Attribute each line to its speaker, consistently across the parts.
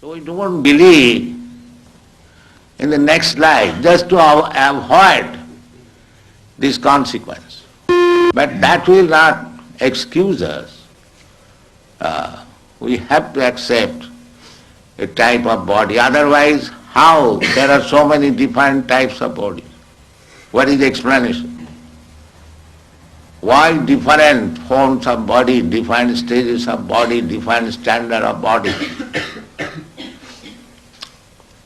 Speaker 1: So we don't believe in the next life just to avoid this consequence. But that will not excuse us. We have to accept a type of body. Otherwise, how? There are so many different types of bodies. What is the explanation? Why different forms of body, different stages of body, different standard of body?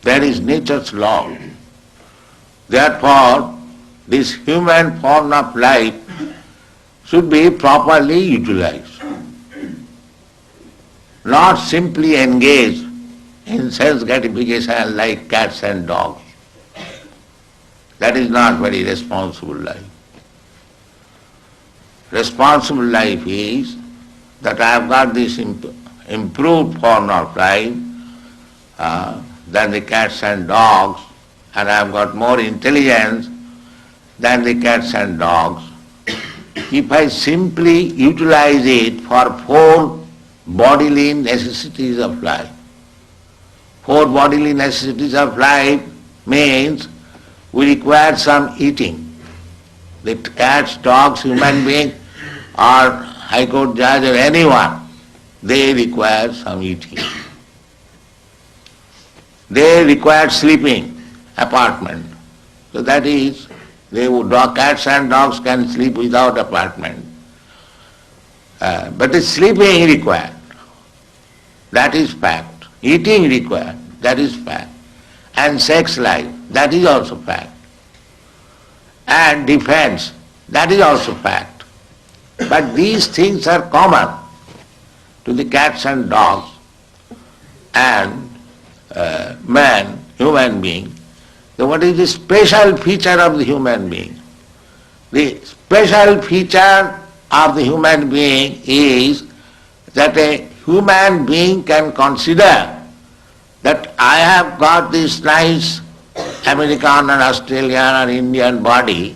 Speaker 1: That is nature's law. Therefore, this human form of life should be properly utilized, not simply engaged in sense gratification like cats and dogs. That is not very responsible life. Responsible life is that I have got this improved form of life than the cats and dogs, and I have got more intelligence than the cats and dogs. If I simply utilize it for 4 bodily necessities of life, 4 bodily necessities of life means we require some eating. The cats, dogs, human being, or High Court judge or anyone, they require some eating. They require sleeping, apartment. So that is, cats and dogs can sleep without apartment. But the sleeping required, that is fact. Eating required, that is fact. And sex life, that is also fact. And defense, that is also fact. But these things are common to the cats and dogs and man, human being. So what is the special feature of the human being? The special feature of the human being is that a human being can consider that I have got this nice American and Australian or Indian body,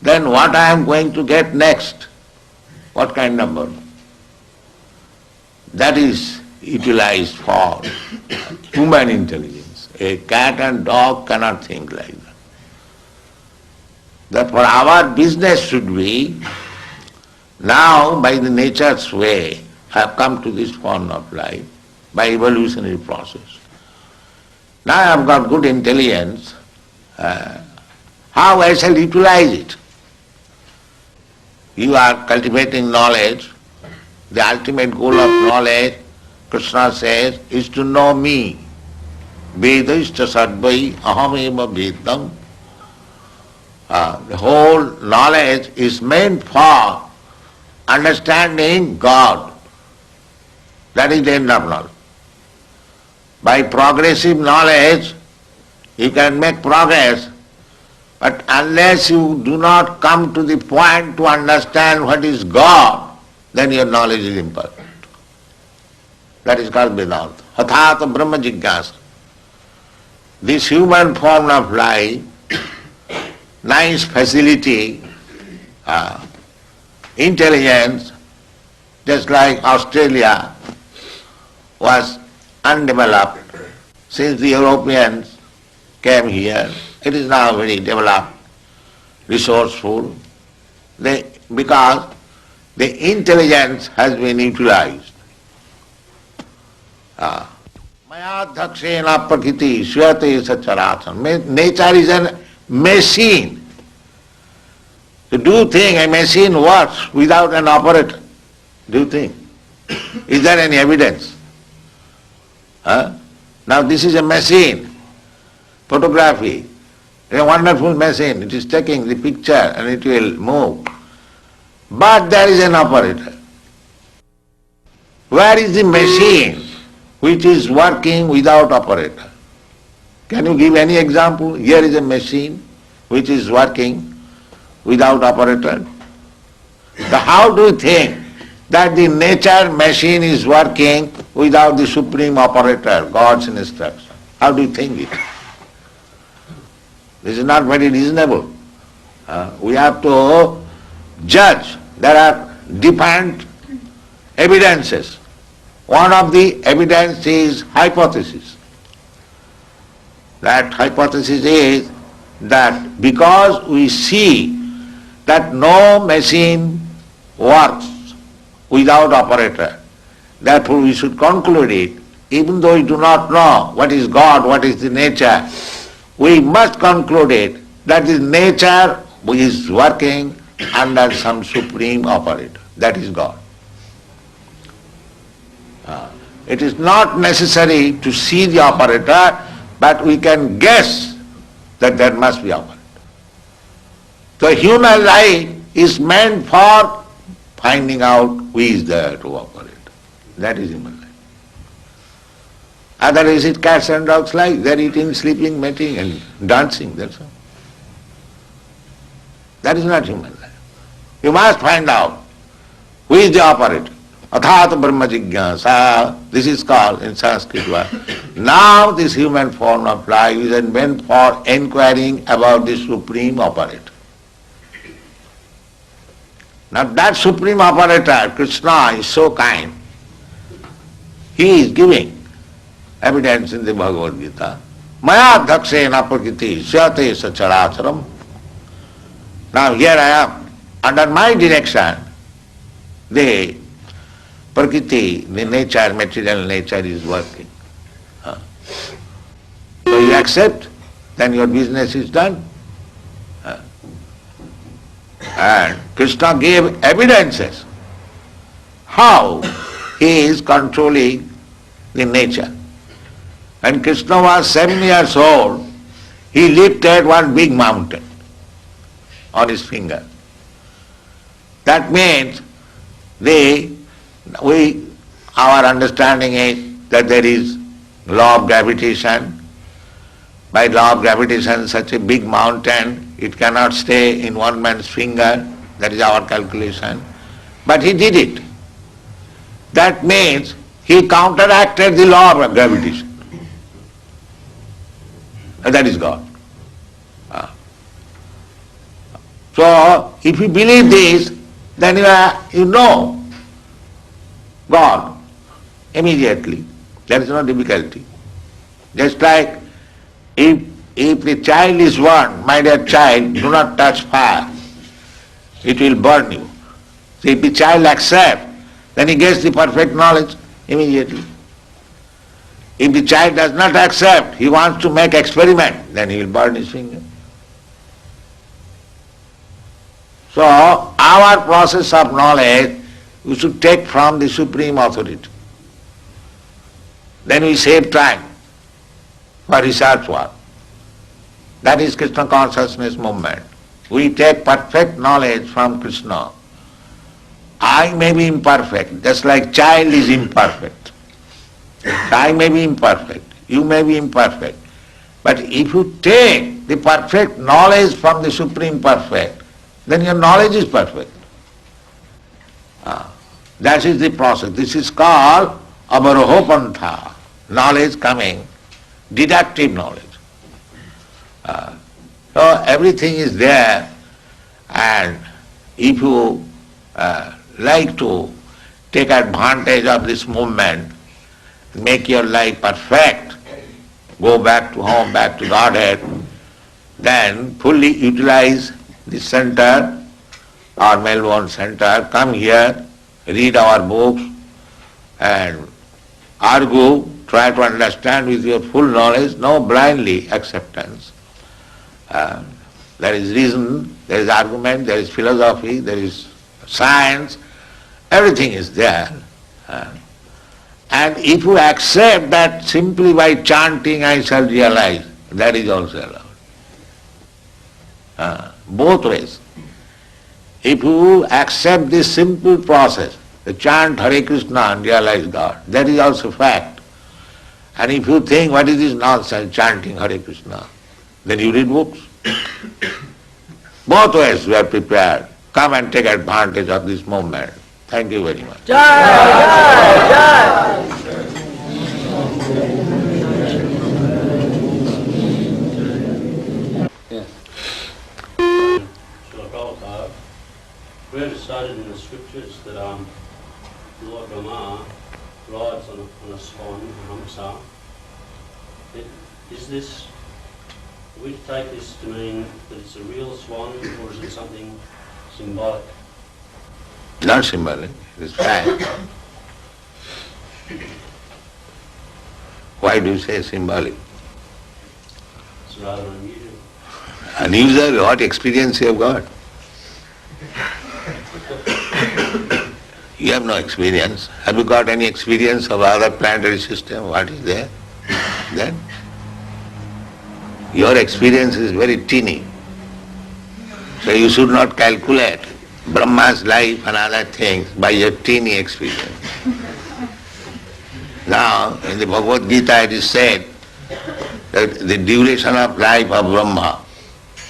Speaker 1: then what I am going to get next? What kind of body? That is utilized for human intelligence. A cat and dog cannot think like that. Therefore our business should be, now by the nature's way, have come to this form of life, by evolutionary process. Now I have got good intelligence, how I shall utilize it? You are cultivating knowledge. The ultimate goal of knowledge, Krishna says, is to know me. Vedashcha sadvai ahameva vedam. The whole knowledge is meant for understanding God. That is the end of knowledge. By progressive knowledge, you can make progress, but unless you do not come to the point to understand what is God, then your knowledge is imperfect. That is called Vedanta. Hathata Brahma Jigyasa. This human form of life, nice facility, intelligence, just like Australia was undeveloped. Since the Europeans came here, it is now very developed, resourceful, because the intelligence has been utilized. Maya dhakshena prakriti swate sacharatan. Nature is a machine. To do thing, a machine works without an operator. Do you think? Is there any evidence? Now this is a machine, photography. It's a wonderful machine. It is taking the picture and it will move. But there is an operator. Where is the machine which is working without operator? Can you give any example? Here is a machine which is working without operator. So how do you think that the nature machine is working without the supreme operator, God's instruction? How do you think it? This is not very reasonable. We have to judge. There are different evidences One of the evidence is hypothesis. That hypothesis is that because we see that no machine works without operator, therefore we should conclude it, even though we do not know what is God, what is the nature, we must conclude it that this nature is working under some supreme operator, that is God. It is not necessary to see the operator, but we can guess that there must be operator. So human life is meant for finding out who is there to operate. That is human life. Otherwise it's cats and dogs life. They are eating, sleeping, mating and dancing, that's all. That is not human life. You must find out who is the operator. Athat Brahma Jigyasa, this is called in Sanskrit word. Now this human form of life is meant for inquiring about the supreme operator. Now that supreme operator, Krishna, is so kind. He is giving evidence in the Bhagavad Gita. Maya dhakshena prakriti syate sacharacharam. Now here I am, under my direction, the prakriti, the nature, material nature is working. So you accept, then your business is done. And Krishna gave evidences how he is controlling the nature. When Krishna was 7 years old, he lifted one big mountain on his finger. That means our understanding is that there is law of gravitation. By law of gravitation, such a big mountain, it cannot stay in one man's finger. That is our calculation. But he did it. That means he counteracted the law of gravitation. And that is God. So, if you believe this, then you know God immediately. There is no difficulty. Just like if the child is warned, my dear child, do not touch fire, it will burn you. So if the child accepts, then he gets the perfect knowledge immediately. If the child does not accept, he wants to make experiment, then he will burn his finger. So our process of knowledge we should take from the supreme authority. Then we save time for research work. That is Krishna consciousness movement. We take perfect knowledge from Krishna. I may be imperfect, just like child is imperfect. I may be imperfect, you may be imperfect. But if you take the perfect knowledge from the Supreme Perfect, then your knowledge is perfect. That is the process. This is called avarohopantha, knowledge coming, deductive knowledge. So everything is there, and if you like to take advantage of this movement, make your life perfect, go back to home, back to Godhead, then fully utilize the center, our Melbourne center, come here, read our books and argue, try to understand with your full knowledge, no blindly acceptance. There is reason, there is argument, there is philosophy, there is science, everything is there. And if you accept that simply by chanting I shall realize, that is also allowed. Both ways. If you accept this simple process, the chant Hare Krishna and realize God, that is also fact. And if you think what is this nonsense chanting Hare Krishna, then you read books. Both ways we are prepared. Come and take advantage of this movement. Thank you very much.
Speaker 2: Jai, Jai, Jai.
Speaker 3: Yes.
Speaker 4: Srila Prabhupada, we have decided in the scriptures that Lord Brahma
Speaker 3: rides on a swan, a hamsa. Is this, do we take this to mean that it's a real swan, or is it something symbolic?
Speaker 1: Not symbolic, it is fact. Why do you say symbolic?
Speaker 3: It's rather unusual.
Speaker 1: Unusual, what experience you have got? You have no experience. Have you got any experience of other planetary system? What is there? Then? Your experience is very teeny. So you should not calculate Brahma's life and other things by your teeny experience. Now, in the Bhagavad Gita it is said that the duration of life of Brahma,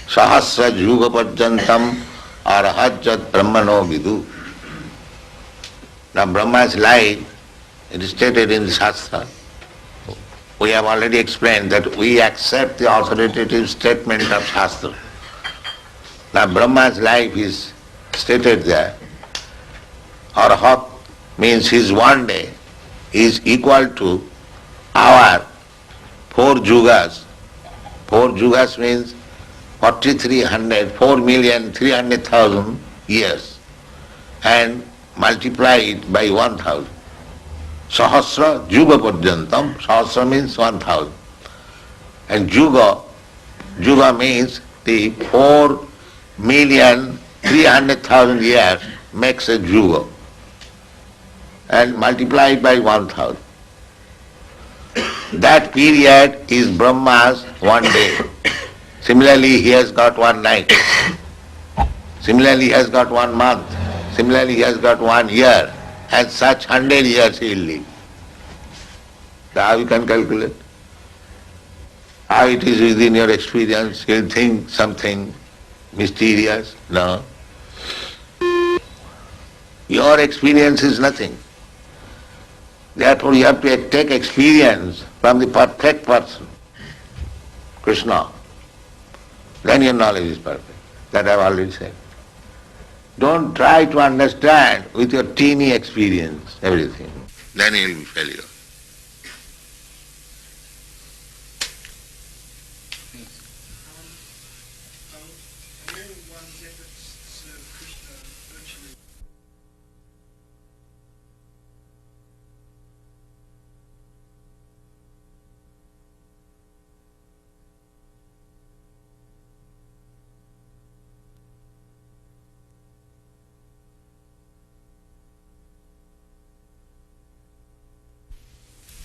Speaker 1: Sahasra Juga Parjantam Arahajat Brahmano Vidu. Now Brahma's life, it is stated in the Shastra. We have already explained that we accept the authoritative statement of Shastra. Now Brahma's life is stated there. Arahat means his one day is equal to our 4 jugas. 4 jugas means 4,300,000 years, and multiply it by 1,000. Sahasra Juga Parjantam, Sahasra means 1,000. And Juga means the 4,300,000 years makes a Juga. And multiply it by 1,000. That period is Brahma's one day. Similarly, he has got one night. Similarly, he has got 1 month. Similarly, he has got 1 year. And such 100 years he will live. So how you can calculate? How it is within your experience? You'll think something mysterious? No. Your experience is nothing. Therefore you have to take experience from the perfect person, Krishna. Then your knowledge is perfect. That I have already said. Don't try to understand with your teeny experience everything. Then you will be failure.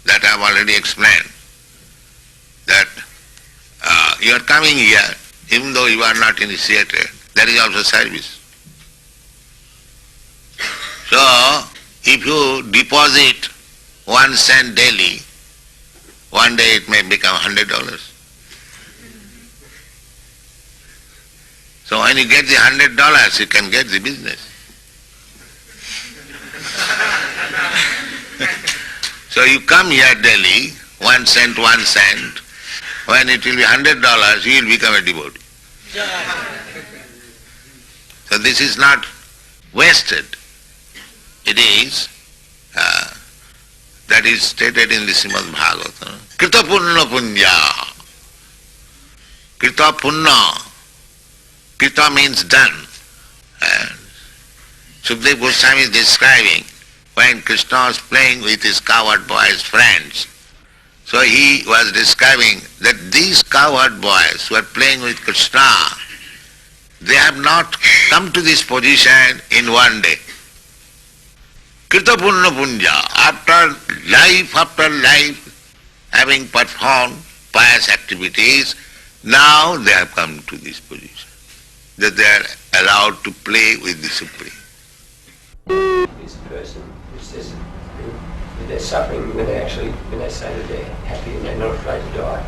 Speaker 1: That I have already explained, that you are coming here, even though you are not initiated, that is also service. So, if you deposit 1 cent daily, one day it may become $100. So when you get the $100, you can get the business. So you come here daily, 1 cent, 1 cent. When it will be $100, you will become a devotee. So this is not wasted. It is, that is stated in the Srimad Bhagavatam. Krita punna punya. Krita punna. Krita means done. Sukadeva Goswami is describing when Krishna was playing with his cowherd boys' friends. So he was describing that these cowherd boys who are playing with Krishna, they have not come to this position in one day. Krita punna punja, after life, having performed pious activities, now they have come to this position, that they are allowed to play with the Supreme.
Speaker 2: This person who says that they're suffering when they say that they're happy and they're not afraid to die.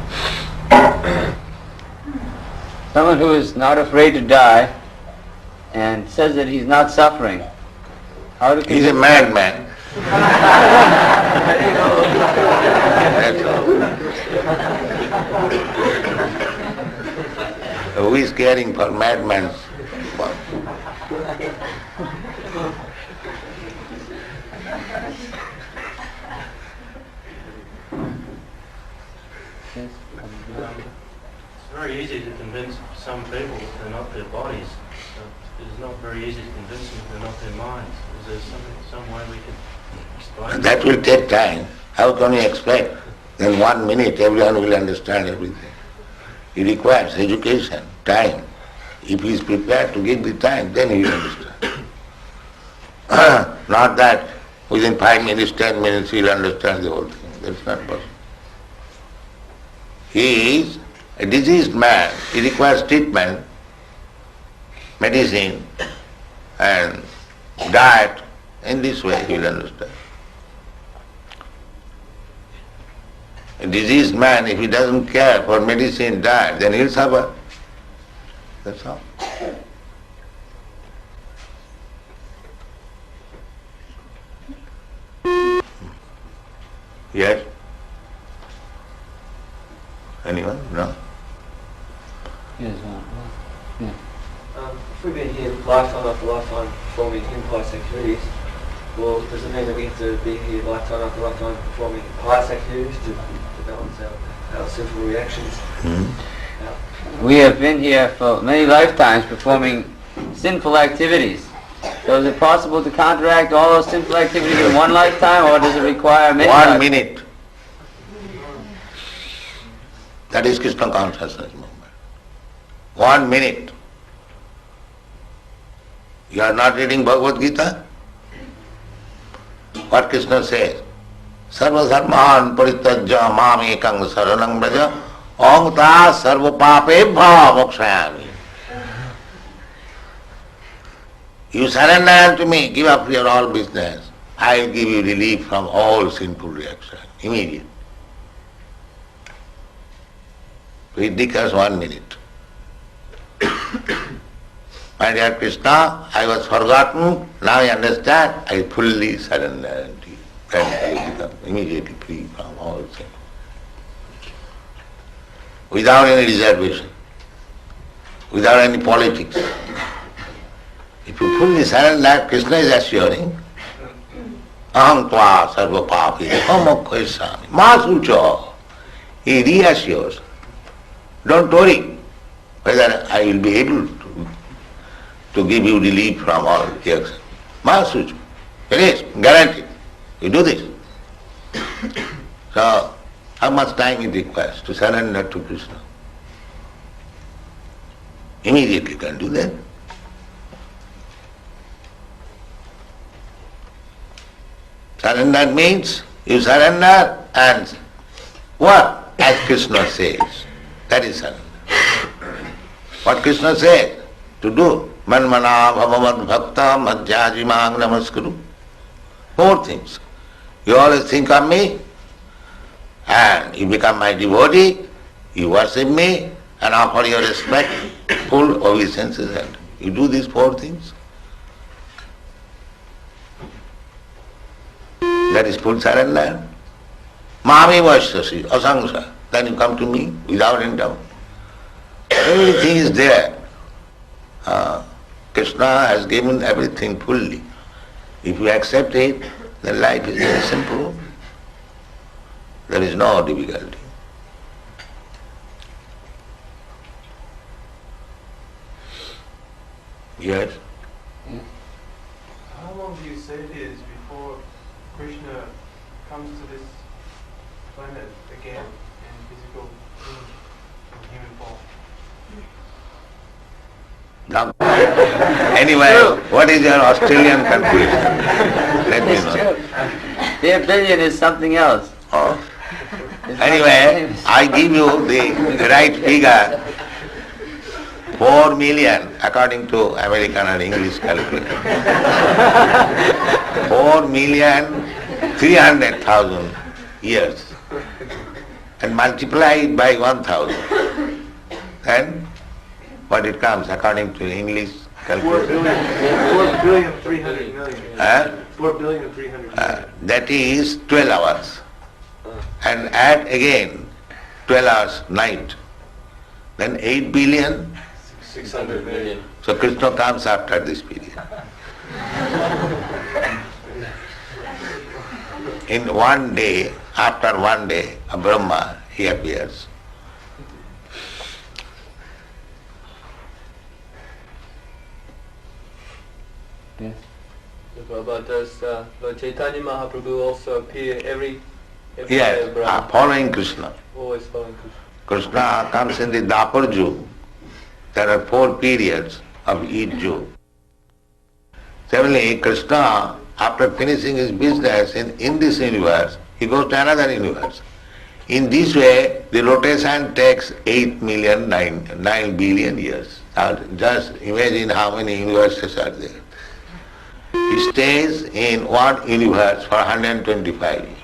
Speaker 4: Someone who is not afraid to die and says that he's not suffering. How do
Speaker 1: He's a madman. That's all. Who is caring for madmen?
Speaker 4: Yes.
Speaker 3: It's very easy to convince some people that they're not their bodies. But it's not very easy to convince them that they're not their minds. Is there some way we can explain
Speaker 1: That will take time. How can you expect in 1 minute everyone will understand everything? It requires education, time. If he is prepared to give the time, then he will understand. Not that within 5 minutes, 10 minutes he will understand the whole thing. That's not possible. He is a diseased man. He requires treatment, medicine and diet. In this way he will understand. A diseased man, if he doesn't care for medicine, diet, then he'll suffer. That's all. Yes? Anyone? No?
Speaker 4: Yes.
Speaker 5: If we've been here lifetime after lifetime performing impious activities, well, does it mean that we have to be here lifetime after lifetime performing pious activities to balance our sinful reactions?
Speaker 4: We have been here for many lifetimes performing sinful activities. So is it possible to counteract all those sinful activities in one lifetime, or does it require many
Speaker 1: 1
Speaker 4: lifetimes?
Speaker 1: minute. That is Krishna consciousness movement. 1 minute. You are not reading Bhagavad Gita? What Krishna says? Sarva dharman parityajya mam ekang saranam braja aham ta sarva papebhya mokshayami. You surrender to me, give up your all business. I will give you relief from all sinful reaction, immediate. It requires 1 minute. My dear Krishna, I was forgotten, now I understand, I fully surrender to you. Then you become immediately free from all sin. Without any reservation, without any politics. If you fully surrender, Krishna is assuring, aham tva sarva papi amokhaisami masucha. He reassures, don't worry whether I will be able to give you relief from all reaction. Masucha. It is guaranteed. You do this. So, how much time it requires to surrender to Krishna? Immediately can do that. Surrender means you surrender and what? As Krishna says. That is surrender. What Krishna says to do. Manmana bhavavad bhakta madhyajimang namaskuru. 4 things. You always think of me and you become my devotee, you worship me and offer your respect, full obeisances, and you do these 4 things. That is full surrender. Mami vaishyasi, asangsa. Then you come to me without any doubt. Everything is there. Krishna has given everything fully. If you accept it, then life is very simple. There is no difficulty. Yes?
Speaker 6: How long do you say it is before Krishna comes to this planet again in physical in human form?
Speaker 1: Now, anyway, what is your Australian conclusion? Let me know.
Speaker 4: The billion is something else.
Speaker 1: Oh.
Speaker 4: It's not
Speaker 1: Anyway,
Speaker 4: the same.
Speaker 1: I give you the right figure. 4 million according to American and English calculation. 4,300,000 years. And multiply it by 1,000. Then what it comes according to English
Speaker 6: 4
Speaker 1: calculation?
Speaker 6: billion 300 million. 4 billion 300 million.
Speaker 1: That is 12 hours. And add again 12 hours night. Then 8 billion.
Speaker 5: 600 million.
Speaker 1: So Krishna comes after this period. In 1 day, after one day, a Brahma, he appears.
Speaker 4: Yes.
Speaker 5: But does Lord Chaitanya Mahaprabhu also appear every day
Speaker 1: Yes,
Speaker 5: of Brahma?
Speaker 1: following Krishna.
Speaker 5: Always following Krishna.
Speaker 1: Krishna comes in the Dapur Yug. There are 4 periods of each Yug. Similarly, Krishna, after finishing his business in this universe, he goes to another universe. In this way, the rotation takes 9 billion years. Now, just imagine how many universes are there. He stays in one universe for 125 years.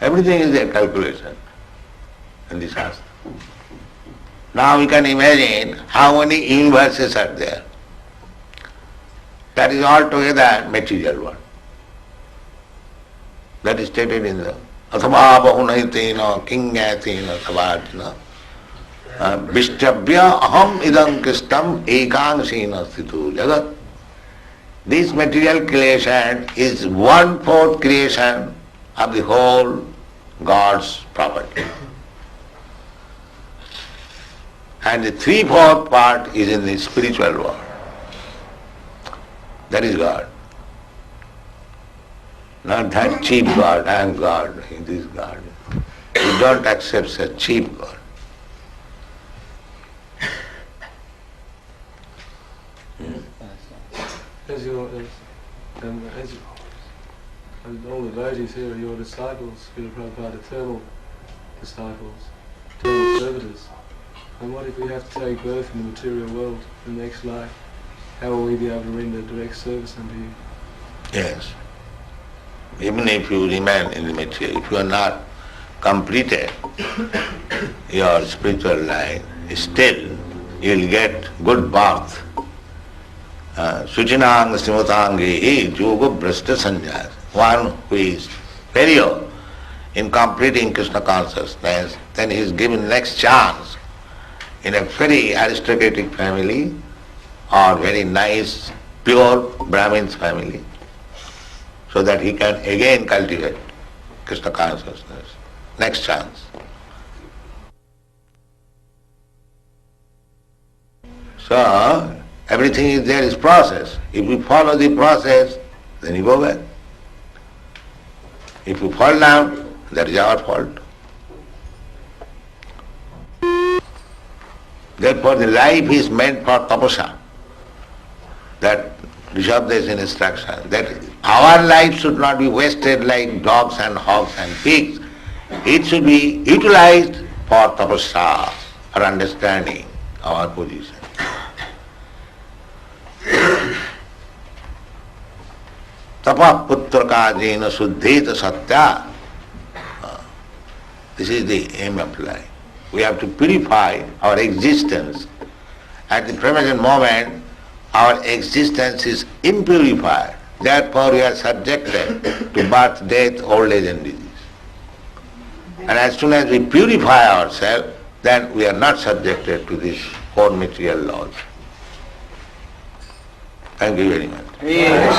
Speaker 1: Everything is a calculation in the Shastra. Now we can imagine how many universes are there. That is altogether material world. That is stated in the Athabha Bahunaitina Kingatina Savartina Vishtabhya Aham Idam Kristam Ekangsina Sthitu Jagat. This material creation is 1/4 creation of the whole God's property. And the 3/4 part is in the spiritual world. That is God. Not that cheap God, I am God, he is God. You don't accept such cheap God.
Speaker 7: As all the devotees here are your disciples, Srila Prabhupada, eternal disciples, eternal servitors. And what if we have to take birth in the material world in the next life? How will we be able to render direct service unto you?
Speaker 1: Yes. Even if you remain in the material, if you are not completed your spiritual life, still you will get good birth. Suchinang Srimatangi Yoga Brashta Sanjaya. One who is failure in completing Krishna consciousness, then he is given next chance in a very aristocratic family or very nice, pure Brahmin's family, so that he can again cultivate Krishna consciousness. Next chance. So, everything is there is process. If you follow the process, then you go back. If you fall down, that is our fault. Therefore, the life is meant for tapasya. That Rishabdev is in instruction. That our life should not be wasted like dogs and hogs and pigs. It should be utilized for tapasya, for understanding our position. Tapa putra kajena suddheta satya. This is the aim of life. We have to purify our existence. At the present moment, our existence is impurified. Therefore, we are subjected to birth, death, old age and disease. And as soon as we purify ourselves, then we are not subjected to these 4 material laws. Thank you very much.
Speaker 4: Yes.